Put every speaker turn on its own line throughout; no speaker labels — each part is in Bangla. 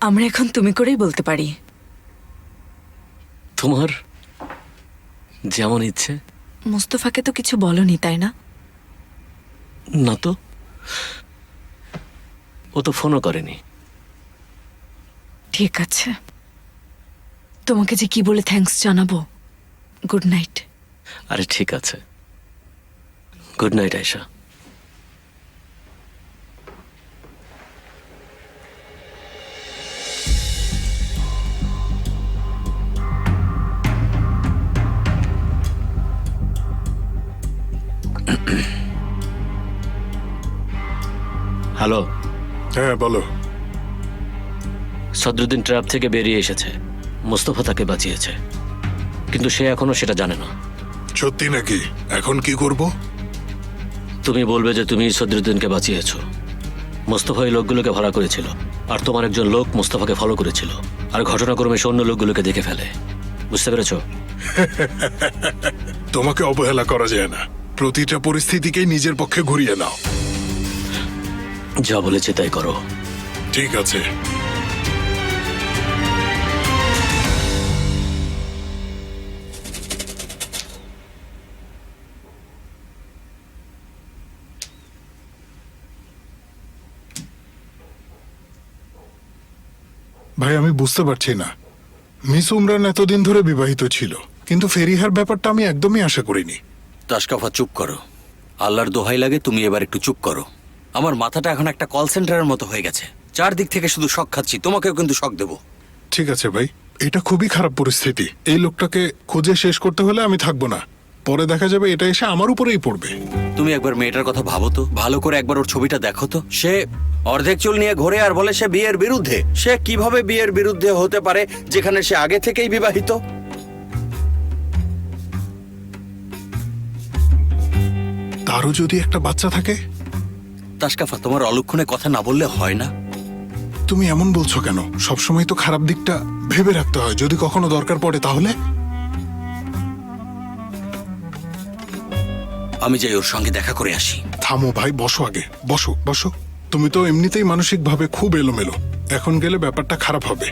আমরা এখন তুমি করেই বলতে পারি।
তোমার যেমন ইচ্ছে।
মুস্তফাকে তো কিছু বলনি, তাই না?
না তো, ও তো ফোনও করেনি।
ঠিক আছে, তোমাকে যে কি বলে থ্যাঙ্কস জানাবো। Good night.
আরে ঠিক আছে, গুড নাইট আয়েশা। হ্যালো।
হ্যাঁ বলো।
সদরুদ্দিন ট্র্যাপ থেকে বেরিয়ে এসেছে, মোস্তফা তাকে বাঁচিয়েছে, কিন্তু সে এখনো সেটা জানে না।
সত্যি নাকি? এখন কি করব?
তুমি বলবে যে তুমি সদরুদ্দিনকে বাঁচিয়েছো। মোস্তফা এই লোকগুলোকে ভাড়া করেছিল, আর তোমার একজন লোক মোস্তফাকে ফলো করেছিল, আর ঘটনাক্রমে সে অন্য লোকগুলোকে দেখে ফেলে। বুঝতে পেরেছো?
তোমাকে অবহেলা করা যায় না। প্রতিটা পরিস্থিতিকেই নিজের পক্ষে ঘুরিয়ে নাও।
যা বলেছে তাই করো।
ঠিক আছে। ভাই আমি বুঝতে পারছি না, মিস উমরান এতদিন ধরে বিবাহিত ছিল, কিন্তু ফেরিহার ব্যাপারটা আমি একদমই আশা করিনি।
তাশকাফা চুপ করো, আল্লাহর দোহাই লাগে তুমি এবার একটু চুপ করো। আমার মাথাটা এখন একটা কল সেন্টারের মতো হয়ে গেছে, চারদিক থেকে শুধু শক খাচ্ছি, তোমাকেও কিন্তু শক দেবো।
ঠিক আছে ভাই, এটা খুবই খারাপ পরিস্থিতি। এই লোকটাকে খুঁজে শেষ করতে হলে আমি থাকবো না, পরে দেখা যাবে এটা এসে আমার উপরেই পড়বে।
তুমি একবার মেয়েটার কথা ভাবো তো, ভালো করে একবার ওর ছবিটা দেখো তো। সে অর্ধেক চুল নিয়ে ঘোরে আর বলে সে বিয়ের বিরুদ্ধে। সে কিভাবে বিয়ের বিরুদ্ধে হতে পারে যেখানে সে আগে থেকেই বিবাহিত?
তারও যদি একটা বাচ্চা থাকে।
তাশকাফা তোমার অলক্ষণে কথা না বললে হয় না।
তুমি এমন বলছো কেন? সবসময় তো খারাপ দিকটা ভেবে রাখতে হয়, যদি কখনো দরকার পড়ে তাহলে।
আমি যাই ওর সঙ্গে দেখা করে আসি।
থামো ভাই, বসো আগে, বসো বসো। তুমি তো এমনিতেই মানসিকভাবে খুব এলোমেলো, এখন গেলে ব্যাপারটা খারাপ হবে।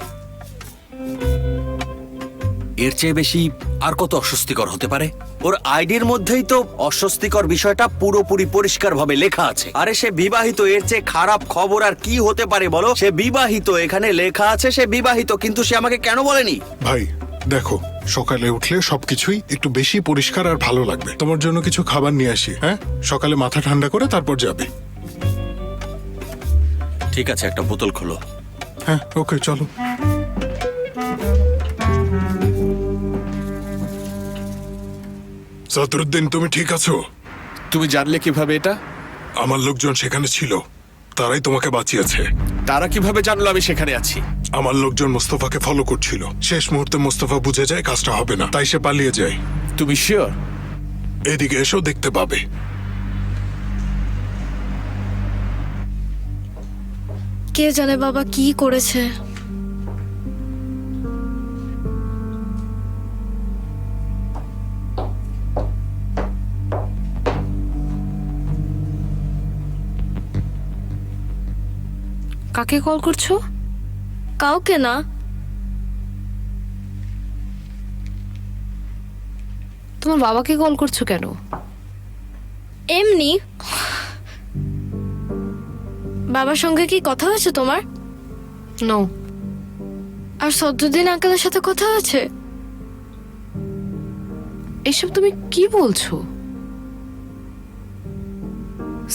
এর চেয়ে বেশি আর কত অস্বস্তিকর হতে পারে? ওর আইডির মধ্যেই তো অস্বস্তিকর বিষয়টা পুরোপুরি পরিষ্কারভাবে লেখা আছে। আরে সে বিবাহিত, এর চেয়ে খারাপ খবর আর কি হতে পারে বলো? সে বিবাহিত, এখানে লেখা আছে সে বিবাহিত, কিন্তু সে আমাকে কেন বলেনি?
ভাই দেখো, সকালে উঠলে সবকিছুই একটু বেশি পরিষ্কার আর ভালো লাগবে। তোমার জন্য কিছু খাবার নিয়ে আসি, হ্যাঁ? সকালে মাথা ঠান্ডা করে তারপর যাবে।
ঠিক আছে, একটা বোতল খোলো।
হ্যাঁ ওকে, চলো। সদরুদ্দিন তুমি ঠিক আছো?
তুমি জানলে কিভাবে এটা?
আমার লোকজন সেখানে ছিল, তারাই তোমাকে বাঁচিয়েছে।
তারা কিভাবে জানলো আমি সেখানে আছি?
আমার লোকজন মোস্তফাকে ফলো করছিল। শেষ মুহূর্তে মোস্তফা বুঝে যায় কাজটা হবে না, তাই সে পালিয়ে যায়।
তুমি শিওর?
এদিকে এসো, দেখতে পাবে।
কে জানে বাবা কি করেছে।
কাকে কল করছো?
কাউকে না।
তোমার বাবাকে কল করছো কেন?
এমনি। বাবার সঙ্গে কি কথা হয়েছে তোমার?
নো।
আর সদ্যদিন আঙ্কেলের সাথে কথা হয়েছে?
এসব তুমি কি বলছো?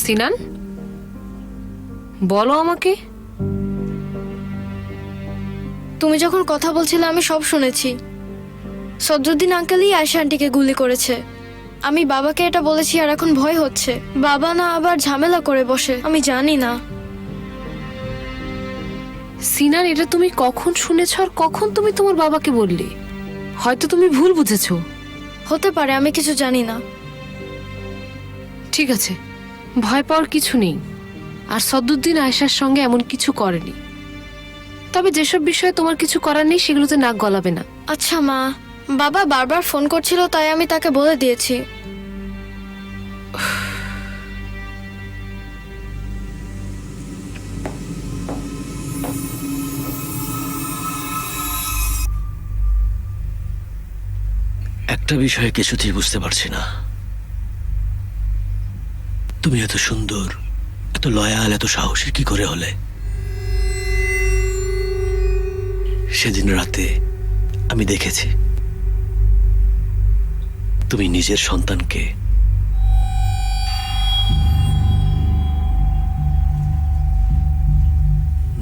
সিনান, বলো আমাকে।
তুমি যখন কথা বলছিলে আমি সব শুনেছি। সদ্যদিন আঙ্কেলই আয়শা আন্টিকে গুলি করেছে। আমি বাবাকে এটা বলেছি আর এখন ভয় হচ্ছে বাবা না আবার ঝামেলা করে বসে। আমি জানি না।
সিনান, এটা তুমি কখন শুনেছ আর কখন তুমি তোমার বাবাকে বললে? হয়তো তুমি ভুল বুঝেছো।
হতে পারে, আমি কিছু জানি না।
ঠিক আছে, ভয় পাওয়ার কিছু নেই। আর সদ্যুদ্দিন আয়েশার সঙ্গে এমন কিছু করেনি। তবে যেসব বিষয়ে তোমার কিছু করার নেই সেগুলোতে নাক গলাবে না।
আচ্ছা মা, বাবা বারবার ফোন করছিল তাই আমি তাকে বলে দিয়েছি।
একটা বিষয়ে কিছুতেই বুঝতে পারছি না, তুমি এত সুন্দর, এত লয়াল, এত সাহসী কি করে হলে? সেদিন রাতে আমি দেখেছি তুমি নিজের সন্তানকে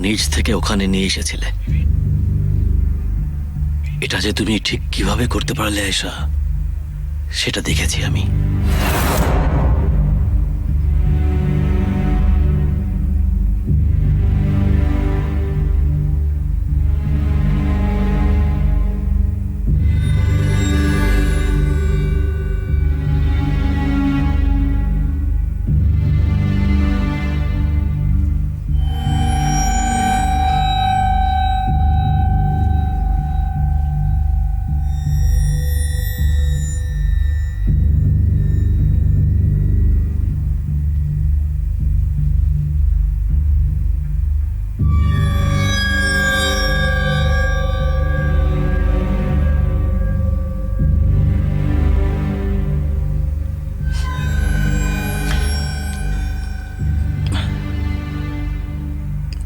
নিজ থেকে ওখানে নিয়ে এসেছিলে। এটা যে তুমি ঠিক কিভাবে করতে পারলে আয়েশা, সেটা দেখেছি আমি।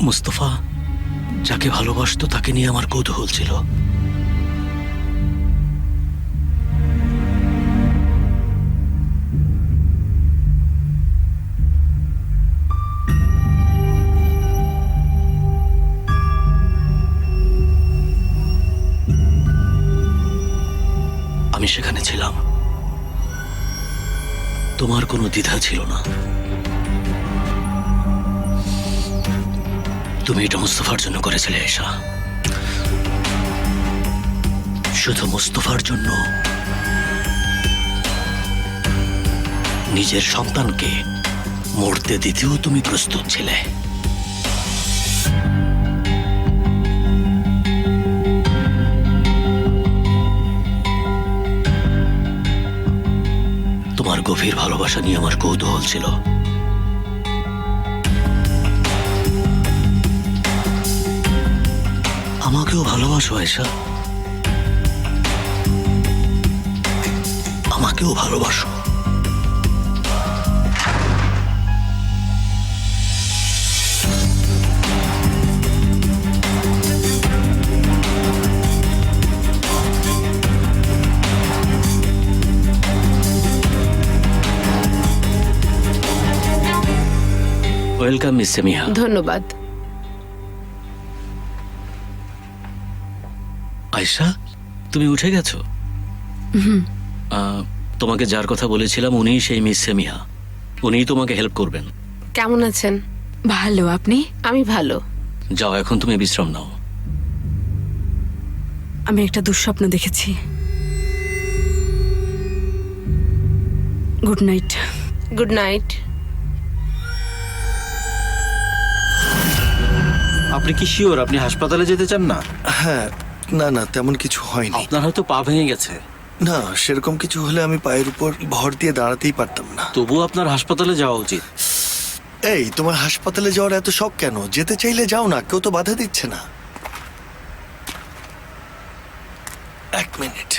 মুস্তফা যাকে ভালোবাসতো তাকে নিয়ে আমার কৌতূহল ছিল। আমি সেখানে ছিলাম, তোমার কোনো দ্বিধা ছিল না। তুমি এটা মুস্তফার জন্য করেছিলে আয়েশা, শুধু মুস্তফার জন্য। নিজের সন্তানকে মরতে দিতেও তুমি প্রস্তুত ছিলে। তোমার গভীর ভালোবাসা নিয়ে আমার কৌতূহল ছিল। আমাকেও ভালোবাসো আয়েশা, আমাকেও ভালোবাসো। Welcome miss Semiha.
ধন্যবাদ।
আয়েশা, তুমি উঠে গেছো? তোমাকে যার কথা বলেছিলাম উনিই সেই মিস সেমিহা। উনিই তোমাকে হেল্প করবেন।
কেমন আছেন?
ভালো, আপনি?
আমি ভালো।
যাও, এখন তুমি বিশ্রাম নাও।
আমি একটা দুঃস্বপ্ন দেখেছি। Good night.
Good night.
আপনি কি শিওর আপনি হাসপাতালে যেতে চান না?
হ্যাঁ, না না তেমন কিছু হয়নি।
আপনার হয়তো পা ভেঙে গেছে।
না, সেরকম কিছু হলে আমি পায়ের উপর ভর দিয়ে দাঁড়াতেই পারতাম না।
তবুও আপনার হাসপাতালে যাওয়া উচিত।
এই, তোমার হাসপাতালে যাওয়ার এত শখ কেন? যেতে চাইলে যাও না, কেউ তো বাধা দিচ্ছে না। এক মিনিট,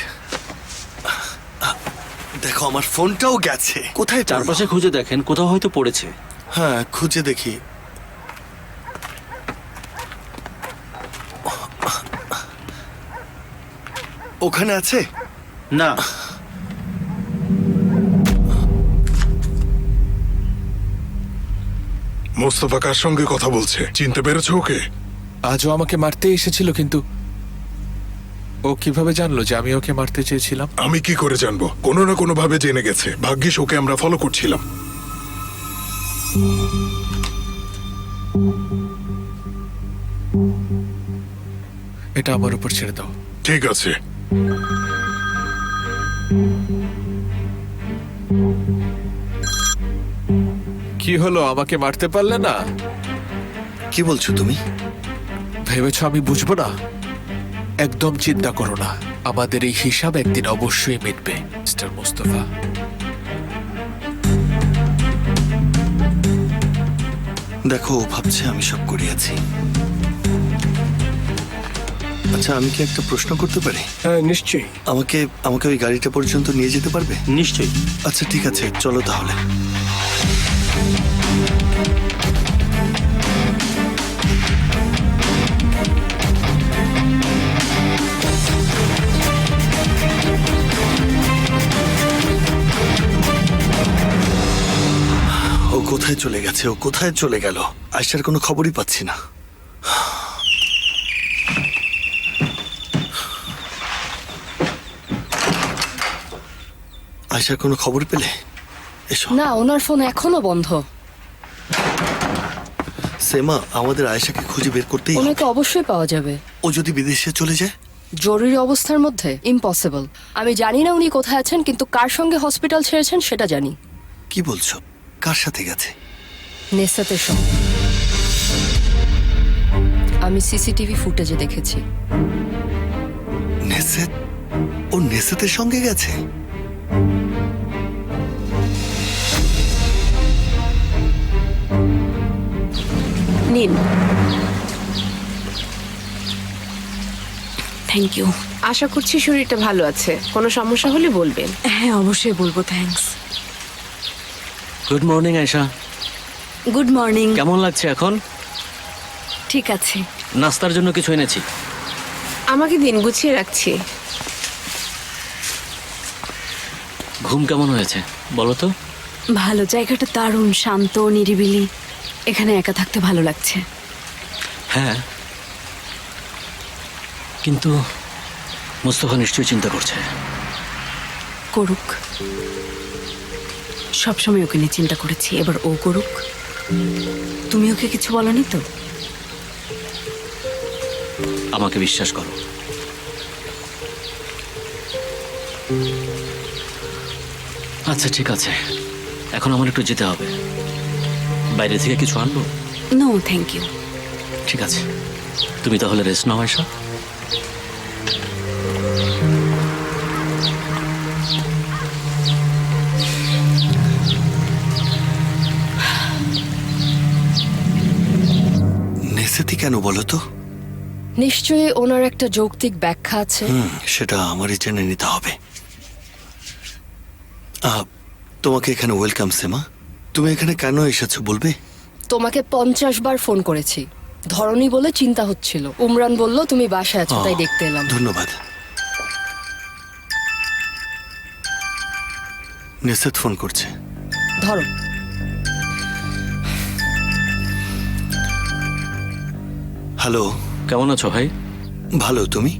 দেখো আমার ফোনটাও গেছে। কোথায় পড়লো?
চারপাশে খুঁজে দেখেন, কোথাও হয়তো পড়েছে।
হ্যাঁ, খুঁজে দেখি। ওখানে আছে?
না,
মোস্তফা কার সঙ্গে কথা বলছে? চিনতে পেরেছো ওকে?
আজও আমাকে মারতে এসেছিল, কিন্তু ও কিভাবে জানলো যে আমি ওকে মারতে চেয়েছিলাম?
আমি কি করে জানবো? কোনো না কোনো ভাবে জেনে গেছে। ভাগ্যিস ওকে আমরা ফলো করছিলাম।
এটা আমার উপর ছেড়ে দাও।
ঠিক আছে।
কি হলো, আমাকে মারতে পারলে না?
কি বলছো তুমি?
ভেবেছ আমি বুঝবো না? একদম চিন্তা করো না, আমাদের এই হিসাব একদিন অবশ্যই মিটবে মিস্টার মোস্তফা।
দেখো, ও ভাবছে আমি সব করিয়াছি। আচ্ছা, আমি কি একটা প্রশ্ন করতে পারি?
হ্যাঁ নিশ্চয়ই।
আমাকে আমাকে ওই গাড়িটা পর্যন্ত নিয়ে যেতে পারবে?
নিশ্চয়ই।
আচ্ছা ঠিক আছে, চলো তাহলে। ও কোথায় চলে গেছে? ও কোথায় চলে গেল? আয়শার কোনো খবরই পাচ্ছি না। আয়শার কোনো খবর পেলে? এসো।
না, ওনার ফোন এখনো বন্ধ।
সেমা, আমাদের আয়শাকে খুঁজে বের করতেই হবে।
ওনাকে অবশ্যই পাওয়া যাবে।
ও যদি বিদেশে চলে যায়?
জরুরি অবস্থার মধ্যে ইম্পসিবল। আমি জানি না উনি কোথায় আছেন, কিন্তু কার সঙ্গে হসপিটাল ছেড়েছেন সেটা জানি।
কি বলছো? কার সাথে গেছে?
নেসাতের সঙ্গে। আমি সিসিটিভি ফুটেজে দেখেছি।
নেসেত? ও নেসেতের সঙ্গে গেছে?
নিন। Thank you.
আশা করছি শরীরটা ভালো আছে, কোনো সমস্যা হলে বলবেন।
হ্যাঁ অবশ্যই বলবো, thanks.
Good morning Ayesha.
Good morning.
কেমন লাগছে এখন?
ঠিক আছে।
নাস্তার জন্য কিছু এনেছি।
আমাকে দিন, গুছিয়ে রাখছি।
ঘুম কেমন হয়েছে বলো তো?
ভালো, জায়গাটা দারুণ, শান্ত, নিরিবিলি। এখানে একা থাকতে ভালো লাগছে।
হ্যাঁ, কিন্তু মুস্তফা নিশ্চয়ই চিন্তা করছে।
করুক, সবসময় ওকে নিয়ে চিন্তা করেছি, এবার ও করুক। তুমি ওকে কিছু বলনি তো?
আমাকে বিশ্বাস করো। আচ্ছা ঠিক আছে, এখন আমার একটু যেতে হবে। বাইরে থেকে কিছু আনবো?
No thank you.
ঠিক আছে, তুমি তাহলে রেস্ট নাও আয়শা।
নেসেতি কেন বলো তো?
নিশ্চয়ই ওনার একটা যৌক্তিক ব্যাখ্যা আছে।
সেটা আমারই জেনে নিতে হবে। তোমাকে এখানে ওয়েলকাম সেমা। তুমি এখানে কেন এসেছো বলবে?
তোমাকে 50 বার ফোন করেছি, ধরনি বলে চিন্তা হচ্ছিল। উমরান বলল তুমি বাসায় আছো, তাই দেখতে এলাম।
ধন্যবাদ। নেসেত ফোন করছে,
ধরো।
হ্যালো।
কেমন আছো ভাই?
ভালো, তুমি?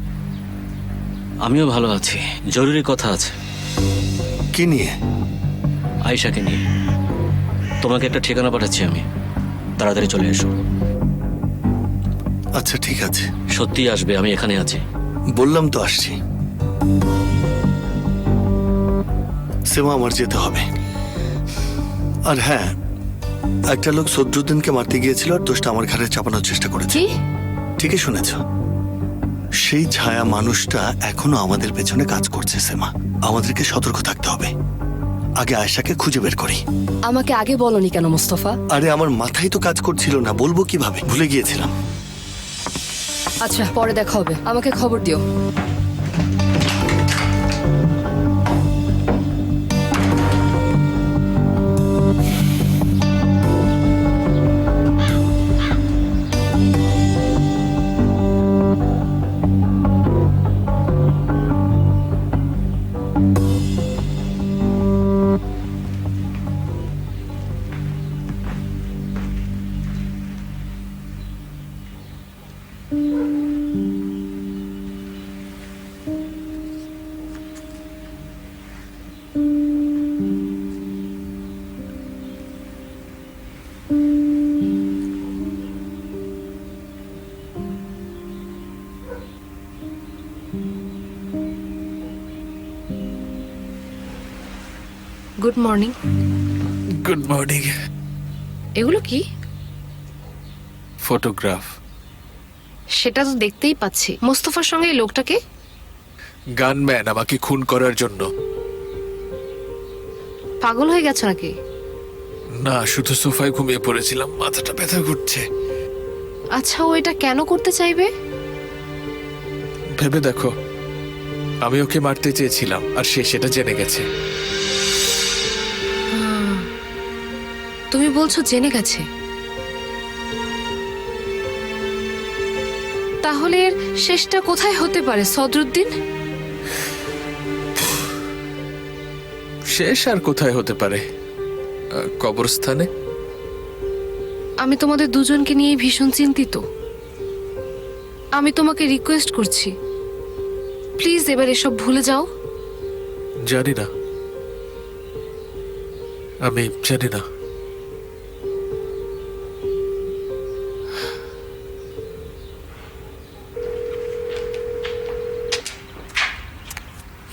আমিও ভালো আছি। জরুরি কথা আছে।
কি নিয়ে?
আয়শাকে নিয়ে। তোমাকে একটা ঠিকানা পাঠাচ্ছি আমি, তাড়াতাড়ি চলে এসো।
আচ্ছা ঠিক আছে।
সত্যি আসবে, আমি এখানে আছি।
বললাম তো আসছি। সেমা, আমার যেতে হবে। আর হ্যাঁ, একটা লোক সদরুদ্দিনকে মারতে গিয়েছিল আর দোষটা আমার ঘাড়ে চাপানোর চেষ্টা করেছে।
কি?
ঠিকই শুনেছ। সেই ছায়া মানুষটা এখনো আমাদের পেছনে কাজ করছে সেমা। আমাদেরকে সতর্ক থাকতে হবে। আগে আয়শাকে খুঁজে বের করি।
আমাকে আগে বলনি কেন মুস্তফা?
আরে আমার মাথায় তো কাজ করছিল না, বলবো কিভাবে, ভুলে গিয়েছিলাম।
আচ্ছা, পরে দেখা হবে, আমাকে খবর দিও।
Good morning.
Good morning.
এগুলো কি?
ফটোগ্রাফ।
সেটা তো দেখতেই পাচ্ছি। মোস্তফার সঙ্গে এই লোকটাকে?
গানম্যান আমাকে খুন করার জন্য।
পাগল হয়ে গেছো নাকি?
না, শুধু সোফায় ঘুমিয়ে পড়েছিলাম, মাথাটা ব্যথা করছে।
আচ্ছা, ও এটা কেন করতে চাইবে?
ভেবে দেখো, আমি ওকে মারতে চেয়েছিলাম আর সে সেটা জেনে গেছে।
তুমি বলছো জেনে গেছে? তাহলে এর শেষটা কোথায় হতে পারে সদরুদ্দিন?
শেষ আর কোথায় হতে পারে? কবরস্থানে।
আমি তোমাদের দুজনকে নিয়ে ভীষণ চিন্তিত। আমি তোমাকে রিকোয়েস্ট করছি, প্লিজ এবার এসব ভুলে যাও।
জানি না, আমি জানি না।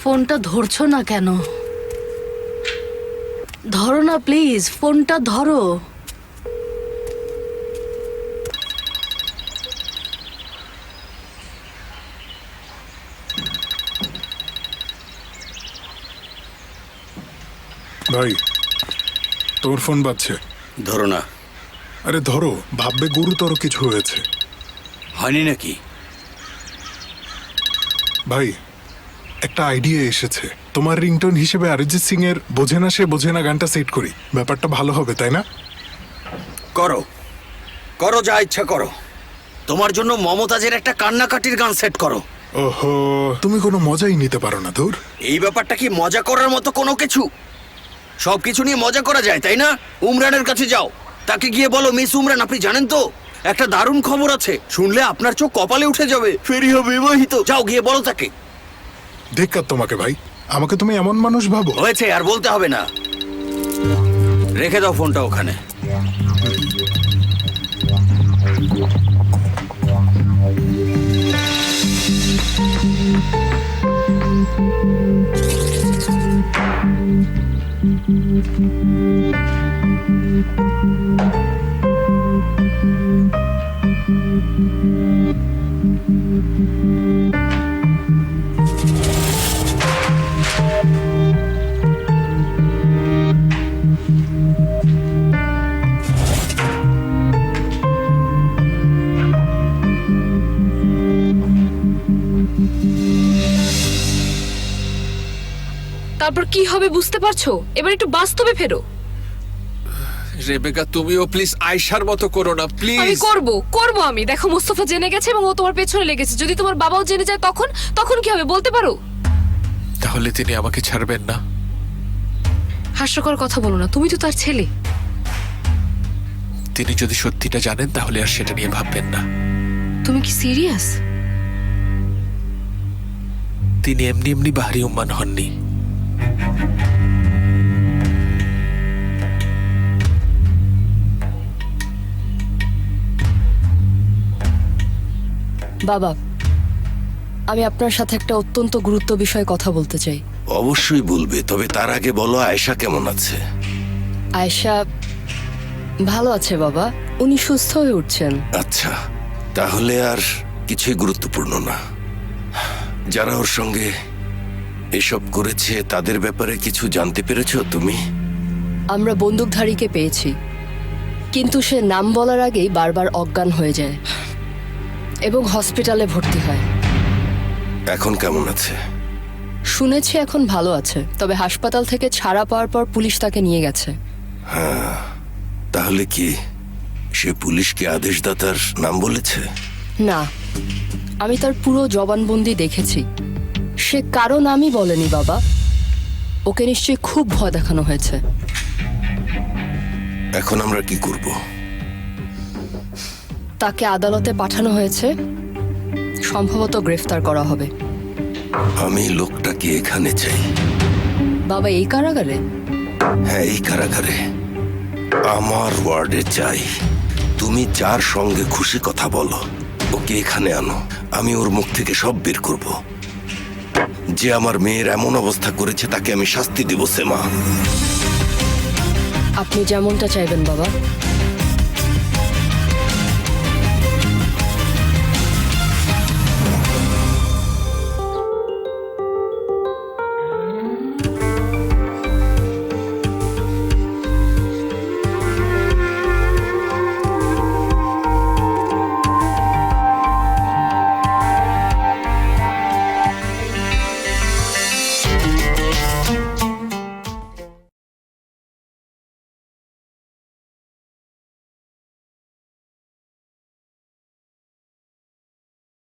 ফোনটা ধরছো না কেন? ধরো না প্লিজ, ফোনটা ধরো।
ভাই, তোমার ফোন বাজছে।
ধরো না।
আরে ধরো, ভাববে গুরুতর কিছু হয়েছে।
হয়নি নাকি?
ভাই, একটা আইডিয়া এসেছে। তোমার রিংটোন হিসেবে অরিজিৎ সিং এর বোঝে না সে বোঝে না গানটা সেট করি। ব্যাপারটা ভালো হবে, তাই না?
করো, করো, যা ইচ্ছা করো। তোমার জন্য মমতাজের একটা কান্নাকাটির গান সেট করো।
ওহো, তুমি কোনো মজাই নিতে পারো না ধুর।
এই ব্যাপারটা কি মজা করার মতো কোনো কিছু? সবকিছু নিয়ে মজা করা যায়, তাই না? উমরানের কাছে যাও, তাকে গিয়ে বলো, মিস উমরান, আপনি জানেন তো একটা দারুণ খবর আছে, শুনলে আপনার চোখ কপালে উঠে যাবে, ফেরিও বিবাহিত। যাও গিয়ে বলো তাকে।
ধিক্কার তোমাকে ভাই, আমাকে তুমি এমন মানুষ ভাবো?
হয়েছে, আর বলতে হবে না। রেখে দাও ফোনটা ওখানে।
তারপর কি হবে বুঝতে পারছো? এবার একটু বাস্তবে ফেরো।
রেবেকা, তুমিও প্লিজ আয়শার মতো করো না
আমি
প্লিজ।
করব আমি। দেখো, মোস্তফা জেনে গেছে এবং ও তোমার পেছনে লেগেছে। যদি তোমার বাবাও জেনে যায় তখন কি হবে বলতে পারো?
তাহলে তিনি আমাকে ছাড়বেন না?
হাস্যকর কথা বলো না, তুমি তো তার ছেলে।
তিনি যদি সত্যিটা জানেন তাহলে আর সেটা নিয়ে ভাববেন না।
তুমি কি সিরিয়াস?
তিনি এমনি এমনি বাহারি উম্মান হননি।
বাবা, আমি আপনার সাথে একটা অত্যন্ত গুরুত্ব বিষয়ে কথা বলতে চাই।
অবশ্যই বলবে, তবে তার আগে বলো আয়েশা কেমন আছে?
আয়েশা ভালো আছে বাবা, উনি সুস্থ হয়ে উঠছেন।
আচ্ছা, তাহলে আর কিছুই গুরুত্বপূর্ণ না। যারা ওর সঙ্গে এসব করেছে তাদের ব্যাপারে কিছু জানতে পেরেছো তুমি?
আমরা বন্দুকধারীকে পেয়েছি, কিন্তু সে নাম বলার আগেই বারবার অজ্ঞান হয়ে যায় এবং হসপিটালে ভর্তি হয়।
এখন কেমন আছে?
শুনেছি এখন ভালো আছে, তবে হাসপাতাল থেকে ছাড়া পাওয়ার পর পুলিশ তাকে নিয়ে গেছে।
তাহলে কি সে পুলিশকে আদেশদাতার নাম বলেছে?
না, আমি তার পুরো জবানবন্দি দেখেছি। সে কারো নামই বলেনি বাবা। ওকে নিশ্চয়ই খুব ভয় দেখানো হয়েছে।
এখন আমরা কি করব?
তাকে আদালতে পাঠানো হয়েছে, সম্ভবত গ্রেফতার করা হবে।
আমি লোকটাকে এখানে চাই।
বাবা, এই কারাগারে?
হ্যাঁ, এই কারাগারে আমার ওয়ার্ডে চাই। তুমি যার সঙ্গে খুশি কথা বলো, ওকে এখানে আনো। আমি ওর মুখ থেকে সব বের করব। যে আমার মেয়ের এমন অবস্থা করেছে তাকে আমি শাস্তি দেব সেমা।
আপনি যেমনটা চাইবেন বাবা।